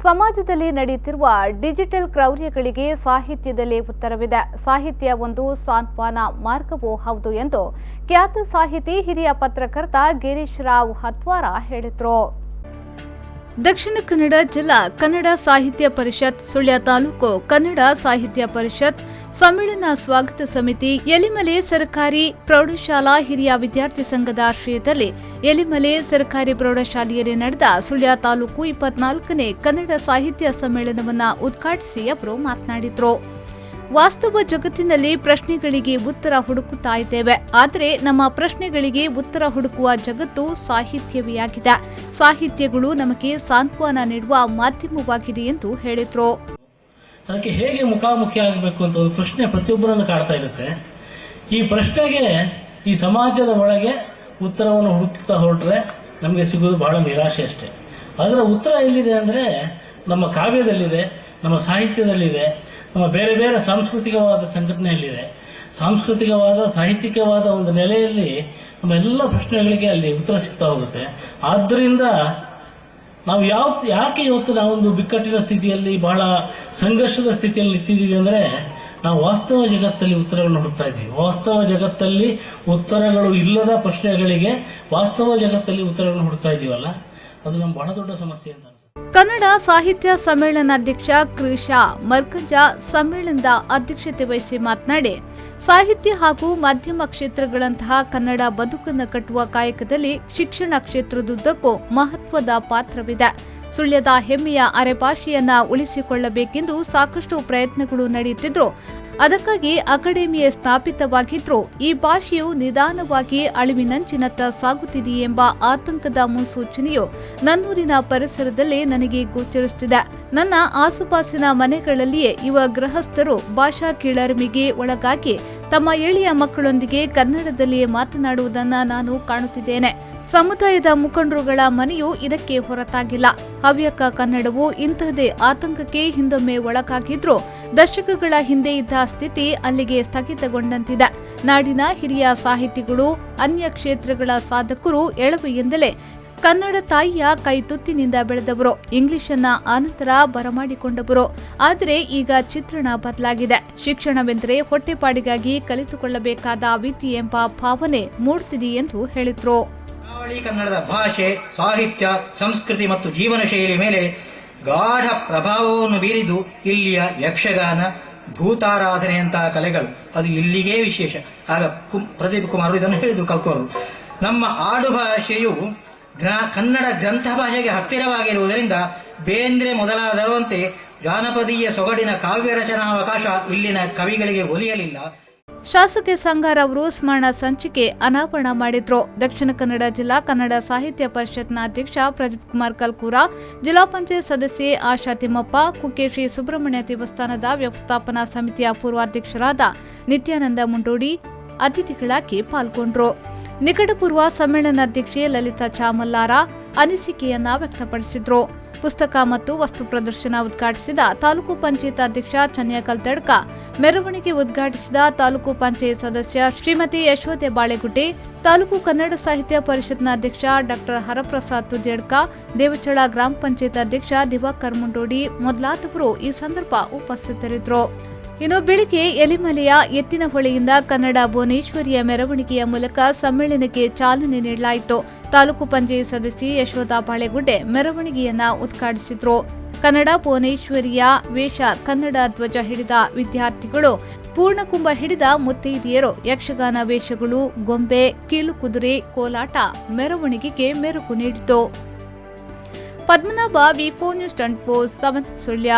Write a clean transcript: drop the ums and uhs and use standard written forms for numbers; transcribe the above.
ಸಮಾಜದಲ್ಲಿ ನಡೆಯುತ್ತಿರುವ ಡಿಜಿಟಲ್ ಕ್ರೌರ್ಯಗಳಿಗೆ ಸಾಹಿತ್ಯದಲ್ಲಿ ಉತ್ತರವಿದೆ. ಸಾಹಿತ್ಯ ಒಂದು ಸಾಂತ್ವನ ಮಾರ್ಗವೂ ಹೌದು ಎಂದು ಖ್ಯಾತ ಸಾಹಿತಿ ಹಿರಿಯ ಪತ್ರಕರ್ತ ಗಿರೀಶ್ ರಾವ್ ಹತ್ವಾರ ಹೇಳಿದರು. ದಕ್ಷಿಣ ಕನ್ನಡ ಜಿಲ್ಲಾ ಕನ್ನಡ ಸಾಹಿತ್ಯ ಪರಿಷತ್, ಸುಳ್ಯ ತಾಲೂಕು ಕನ್ನಡ ಸಾಹಿತ್ಯ ಪರಿಷತ್ ಸಮ್ಮೇಳನ ಸ್ವಾಗತ ಸಮಿತಿ, ಎಲಿಮಲೆ ಸರ್ಕಾರಿ ಪ್ರೌಢಶಾಲಾ ಹಿರಿಯ ವಿದ್ಯಾರ್ಥಿ ಸಂಘದ ಆಶ್ರಯದಲ್ಲಿ ಎಲಿಮಲೆ ಸರ್ಕಾರಿ ಪ್ರೌಢಶಾಲೆಯಲ್ಲಿ ನಡೆದ ಸುಳ್ಯ ತಾಲೂಕು 24ನೇ ಕನ್ನಡ ಸಾಹಿತ್ಯ ಸಮ್ಮೇಳನವನ್ನು ಉದ್ಘಾಟಿಸಿ ಅವರು ಮಾತನಾಡಿದರು. ವಾಸ್ತವ ಜಗತ್ತಿನಲ್ಲಿ ಪ್ರಶ್ನೆಗಳಿಗೆ ಉತ್ತರ ಹುಡುಕುತ್ತಾ ಇದ್ದೇವೆ. ಆದರೆ ನಮ್ಮ ಪ್ರಶ್ನೆಗಳಿಗೆ ಉತ್ತರ ಹುಡುಕುವ ಜಗತ್ತು ಸಾಹಿತ್ಯವೇ ಆಗಿದೆ. ಸಾಹಿತ್ಯಗಳು ನಮಗೆ ಸಾಂತ್ವನ ನೀಡುವ ಮಾಧ್ಯಮವಾಗಿದೆ ಎಂದು ಹೇಳಿದರು. ಅದಕ್ಕೆ ಹೇಗೆ ಮುಖಾಮುಖಿ ಆಗಬೇಕು ಅಂತ ಒಂದು ಪ್ರಶ್ನೆ ಪ್ರತಿಯೊಬ್ಬರನ್ನು ಕಾಡ್ತಾ ಇರುತ್ತೆ. ಈ ಪ್ರಶ್ನೆಗೆ ಈ ಸಮಾಜದ ಒಳಗೆ ಉತ್ತರವನ್ನು ಹುಡುಕ್ತಾ ಹೊರಟ್ರೆ ನಮಗೆ ಸಿಗೋದು ಬಹಳ ನಿರಾಶೆ ಅಷ್ಟೇ. ಅದರ ಉತ್ತರ ಎಲ್ಲಿದೆ ಅಂದರೆ ನಮ್ಮ ಕಾವ್ಯದಲ್ಲಿದೆ, ನಮ್ಮ ಸಾಹಿತ್ಯದಲ್ಲಿದೆ, ನಮ್ಮ ಬೇರೆ ಬೇರೆ ಸಾಂಸ್ಕೃತಿಕವಾದ ಸಂಘಟನೆಯಲ್ಲಿದೆ. ಸಾಂಸ್ಕೃತಿಕವಾದ ಸಾಹಿತ್ಯಿಕವಾದ ಒಂದು ನೆಲೆಯಲ್ಲಿ ನಮ್ಮ ಎಲ್ಲ ಪ್ರಶ್ನೆಗಳಿಗೆ ಅಲ್ಲಿ ಉತ್ತರ ಸಿಗ್ತಾ ಹೋಗುತ್ತೆ. ಆದ್ದರಿಂದ ನಾವು ಯಾಕೆ ಇವತ್ತು ನಾವೊಂದು ಬಿಕ್ಕಟ್ಟಿನ ಸ್ಥಿತಿಯಲ್ಲಿ, ಬಹಳ ಸಂಘರ್ಷದ ಸ್ಥಿತಿಯಲ್ಲಿ ನಿಂತಿದ್ದೀವಿ ಅಂದರೆ ನಾವು ವಾಸ್ತವ ಜಗತ್ತಲ್ಲಿ ಉತ್ತರಗಳನ್ನು ಹುಡುಕ್ತಾ ಇದ್ದೀವಿ. ವಾಸ್ತವ ಜಗತ್ತಲ್ಲಿ ಉತ್ತರಗಳು ಇಲ್ಲದ ಪ್ರಶ್ನೆಗಳಿಗೆ ವಾಸ್ತವ ಜಗತ್ತಲ್ಲಿ ಉತ್ತರಗಳನ್ನು ಹುಡುಕ್ತಾ ಇದ್ದೀವಲ್ಲ, ಅದು ನಮ್ಮ ಬಹಳ ದೊಡ್ಡ ಸಮಸ್ಯೆ ಅಂತ ಅನ್ಸುತ್ತೆ. ಕನ್ನಡ ಸಾಹಿತ್ಯ ಸಮ್ಮೇಳನಾಧ್ಯಕ್ಷ ಕೃಷಾ ಮರ್ಕಂಜ ಸಮ್ಮೇಳನದ ಅಧ್ಯಕ್ಷತೆ ವಹಿಸಿ ಮಾತನಾಡಿ, ಸಾಹಿತ್ಯ ಹಾಗೂ ಮಾಧ್ಯಮ ಕ್ಷೇತ್ರಗಳಂತಹ ಕನ್ನಡ ಬದುಕನ್ನು ಕಟ್ಟುವ ಕಾಯಕದಲ್ಲಿ ಶಿಕ್ಷಣ ಕ್ಷೇತ್ರದುದ್ದಕ್ಕೂ ಮಹತ್ವದ ಪಾತ್ರವಿದೆ. ಸುಳ್ಯದ ಹೆಮ್ಮೆಯ ಅರೆಭಾಷೆಯನ್ನ ಉಳಿಸಿಕೊಳ್ಳಬೇಕೆಂದು ಸಾಕಷ್ಟು ಪ್ರಯತ್ನಗಳು ನಡೆಯುತ್ತಿದ್ರು. ಅದಕ್ಕಾಗಿ ಅಕಾಡೆಮಿಯೇ ಸ್ಥಾಪಿತವಾಗಿದ್ರೂ ಈ ಭಾಷೆಯು ನಿಧಾನವಾಗಿ ಅಳಿವಿನಂಚಿನತ್ತ ಸಾಗುತ್ತಿದೆ ಎಂಬ ಆತಂಕದ ಮುನ್ಸೂಚನೆಯು ನನ್ನೂರಿನ ಪರಿಸರದಲ್ಲಿ ನನಗೆ ಗೋಚರಿಸುತ್ತಿದೆ. ನನ್ನ ಆಸುಪಾಸಿನ ಮನೆಗಳಲ್ಲಿಯೇ ಯುವ ಗೃಹಸ್ಥರು ಭಾಷಾ ಕೀಳರಿಮೆಗೆ ಒಳಗಾಗಿ ತಮ್ಮ ಎಳೆಯ ಮಕ್ಕಳೊಂದಿಗೆ ಕನ್ನಡದಲ್ಲಿಯೇ ಮಾತನಾಡುವುದನ್ನು ನಾನು ಕಾಣುತ್ತಿದ್ದೇನೆ. ಸಮುದಾಯದ ಮುಖಂಡರುಗಳ ಮನೆಯೂ ಇದಕ್ಕೆ ಹೊರತಾಗಿಲ್ಲ. ಹವ್ಯಕ ಕನ್ನಡವು ಇಂತಹದೇ ಆತಂಕಕ್ಕೆ ಹಿಂದೊಮ್ಮೆ ಒಳಗಾಗಿದ್ರೂ ದಶಕಗಳ ಹಿಂದೆ ಇದ್ದ ಸ್ಥಿತಿ ಅಲ್ಲಿಗೆ ಸ್ಥಗಿತಗೊಂಡಂತಿದೆ. ನಾಡಿನ ಹಿರಿಯ ಸಾಹಿತಿಗಳು, ಅನ್ಯ ಕ್ಷೇತ್ರಗಳ ಸಾಧಕರು ಎಳವೆಯಿಂದಲೇ ಕನ್ನಡ ತಾಯಿಯ ಕೈತುತ್ತಿನಿಂದ ಬೆಳೆದವರು, ಇಂಗ್ಲಿಷನ್ನ ಆನಂತರ ಬರಮಾಡಿಕೊಂಡವರು. ಆದರೆ ಈಗ ಚಿತ್ರಣ ಬದಲಾಗಿದೆ. ಶಿಕ್ಷಣವೆಂದರೆ ಹೊಟ್ಟೆಪಾಡಿಗಾಗಿ ಕಲಿತುಕೊಳ್ಳಬೇಕಾದ ವಿಧಿ ಎಂಬ ಭಾವನೆ ಮೂಡುತ್ತಿದೆ ಎಂದು ಹೇಳಿದರು. ಕರಾವಳಿ ಕನ್ನಡದ ಭಾಷೆ, ಸಾಹಿತ್ಯ, ಸಂಸ್ಕೃತಿ ಮತ್ತು ಜೀವನ ಶೈಲಿ ಮೇಲೆ ಗಾಢ ಪ್ರಭಾವವನ್ನು ಬೀರಿದ್ದು ಇಲ್ಲಿಯ ಯಕ್ಷಗಾನ, ಭೂತಾರಾಧನೆಯಂತಹ ಕಲೆಗಳು. ಅದು ಇಲ್ಲಿಗೇ ವಿಶೇಷ. ಆಗ ಪ್ರದೀಪ್ ಕುಮಾರ್ ಇದನ್ನು ಹೇಳಿದ್ರು ಕಲ್ಕೋರು. ನಮ್ಮ ಆಡು ಭಾಷೆಯು ಕನ್ನಡ ಗ್ರಂಥ ಭಾಷೆಗೆ ಹತ್ತಿರವಾಗಿರುವುದರಿಂದ ಬೇಂದ್ರೆ ಮೊದಲಾದರುವಂತೆ ಜಾನಪದೀಯ ಸೊಗಡಿನ ಕಾವ್ಯ ರಚನಾವಕಾಶ ಇಲ್ಲಿನ ಕವಿಗಳಿಗೆ ಒಲಿಯಲಿಲ್ಲ. ಶಾಸಕ ಸಂಗಾರ್ ಅವರು ಸ್ಮರಣ ಸಂಚಿಕೆ ಅನಾವರಣ ಮಾಡಿದ್ರು. ದಕ್ಷಿಣ ಕನ್ನಡ ಜಿಲ್ಲಾ ಕನ್ನಡ ಸಾಹಿತ್ಯ ಪರಿಷತ್ನ ಅಧ್ಯಕ್ಷ ಪ್ರದೀಪ್ ಕುಮಾರ್ ಕಲ್ಕೂರ, ಜಿಲ್ಲಾ ಪಂಚಾಯತ್ ಸದಸ್ಯೆ ಆಶಾ ತಿಮ್ಮಪ್ಪ, ಕುಕ್ಕೆ ಶ್ರೀ ಸುಬ್ರಹ್ಮಣ್ಯ ದೇವಸ್ಥಾನದ ವ್ಯವಸ್ಥಾಪನಾ ಸಮಿತಿಯ ಪೂರ್ವಾಧ್ಯಕ್ಷರಾದ ನಿತ್ಯಾನಂದ ಮುಂಡೋಡಿ ಅತಿಥಿಗಳಾಗಿ ಪಾಲ್ಗೊಂಡ್ರು. ನಿಕಟಪೂರ್ವ ಸಮ್ಮೇಳನಾಧ್ಯಕ್ಷೆ ಲಲಿತಾ ಚಾಮಲ್ಲಾರ ಅನಿಸಿಕೆಯನ್ನ ವ್ಯಕ್ತಪಡಿಸಿದ್ರು. ಪುಸ್ತಕ ಮತ್ತು ವಸ್ತು ಪ್ರದರ್ಶನ ಉದ್ಘಾಟಿಸಿದ ತಾಲೂಕು ಪಂಚಾಯತ್ ಅಧ್ಯಕ್ಷ ಚನ್ಯ ಕಲ್ತಡ್ಕ, ಮೆರವಣಿಗೆ ಉದ್ಘಾಟಿಸಿದ ತಾಲೂಕು ಪಂಚಾಯತ್ ಸದಸ್ಯ ಶ್ರೀಮತಿ ಯಶೋದೆ ಬಾಳೆಗುಡ್ಡೆ, ತಾಲೂಕು ಕನ್ನಡ ಸಾಹಿತ್ಯ ಪರಿಷತ್ನ ಅಧ್ಯಕ್ಷ ಡಾ ಹರಪ್ರಸಾದ್ ತುದ್ಯಡ್ಕ, ದೇವಚಳ ಗ್ರಾಮ ಪಂಚಾಯತ್ ಅಧ್ಯಕ್ಷ ದಿವಾಕರ್ ಮುಂಡೋಡಿ ಮೊದಲಾದವರು ಈ ಸಂದರ್ಭ ಉಪಸ್ಥಿತರಿದ್ದರು. ಇನ್ನು ಬೆಳಿಗ್ಗೆ ಎಲಿಮಲೆಯ ಎತ್ತಿನಹೊಳೆಯಿಂದ ಕನ್ನಡ ಭುವನೇಶ್ವರಿಯ ಮೆರವಣಿಗೆಯ ಮೂಲಕ ಸಮ್ಮೇಳನಕ್ಕೆ ಚಾಲನೆ ನೀಡಲಾಯಿತು. ತಾಲೂಕು ಪಂಚಾಯತ್ ಸದಸ್ಯೆ ಯಶೋಧ ಬಾಳೆಗುಡ್ಡೆ ಮೆರವಣಿಗೆಯನ್ನ ಉದ್ಘಾಟಿಸಿದ್ರು. ಕನ್ನಡ ಭುವನೇಶ್ವರಿಯ ವೇಷ, ಕನ್ನಡ ಧ್ವಜ ಹಿಡಿದ ವಿದ್ಯಾರ್ಥಿಗಳು, ಪೂರ್ಣಕುಂಭ ಹಿಡಿದ ಮುತ್ತೈದೆಯರು, ಯಕ್ಷಗಾನ ವೇಷಗಳು, ಗೊಂಬೆ, ಕೀಲುಕುದುರೆ, ಕೋಲಾಟ ಮೆರವಣಿಗೆಗೆ ಮೆರುಗು ನೀಡಿತು. ಪದ್ಮನಾಭ, ವಿ4 ನ್ಯೂಸ್ 24/7 ಸುಳ್ಯ.